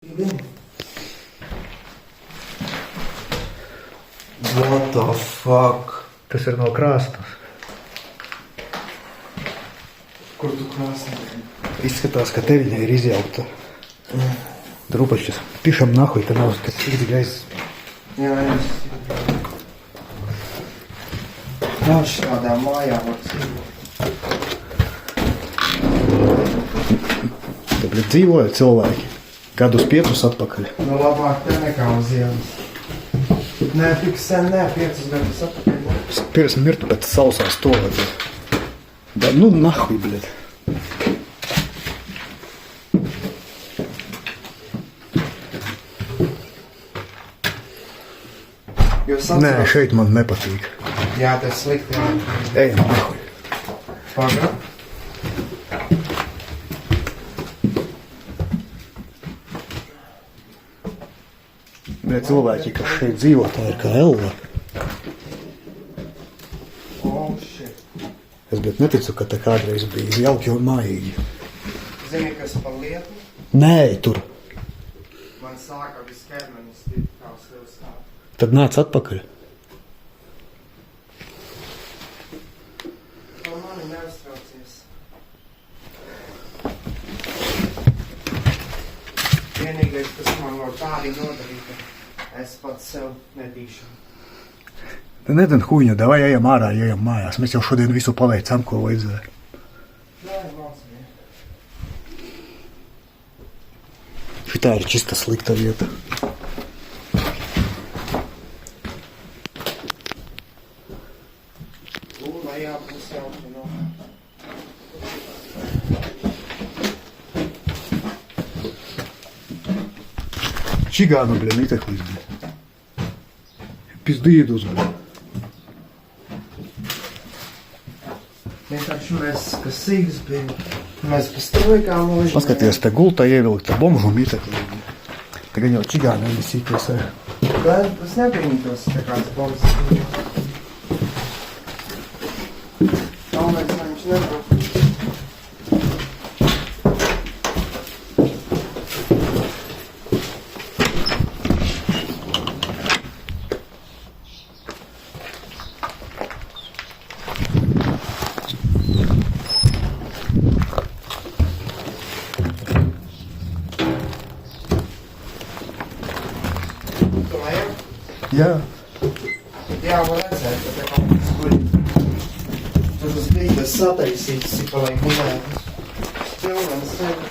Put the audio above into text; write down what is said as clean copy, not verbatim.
What the fuck? Tas ir no krāstas. Kur tu krāsni? Izskatās, ka teviņa ir izjaukta. Drupašķis. Pišam nahuj, te nav, kas ir gais. Jā. Nav šādā mājā var dzīvot. Tāpēc dzīvoja cilvēki. Gadus 5 atpakaļ. Nu labāk te nekā uz ielas. Nē, tik sen, 5 gadus atpakaļ. Pirms mirtu pēc sausās toaletes. Da, nu nahuj, bļet. Nē, šeit man nepatīk. Jā, tas slikti. Ejam, nahuj. Paga. Bet cilvēki, kas šeit dzīvo, tā ir kā ella. Oh, shit. Es bet neticu, ka tā kādreiz bija jauki un mājīgi. Zini, kas par lietu? Nē, tur. Man sāka viss ķermenis tik kā slivs sāp. Tad nāc atpakaļ. Par mani neuztraucies. Vienīgais, kas man var tādi nodarīt, es pats sev nedīšu. Nedien huņa, davai ejam ārā, ejam mājās. Mēs jau šodien visu paveicām, ko vajadzēja. Nē, mācīja. Šitā ir čista slikta vieta. Lejā būs jauki, no. Čigānu, bļa, niteklīs, bļa. Pizdīdus, bļa. Vienkārši mēs, kas sīgas bija, mēs pastāvīgām mūžīgi. Paskaties, te gultā ievilkta bomžu mīteklī. Tagad jau čigānu emisīties ar. Tas nepieņemtos tā kāds bombas. Galvenais, viņš nebrauc. Jā. Jā, var redzēt, ka te kaut kas guļ. Tur tas bija tas sataisīts, cik palai gulēt. Pilnens sevi.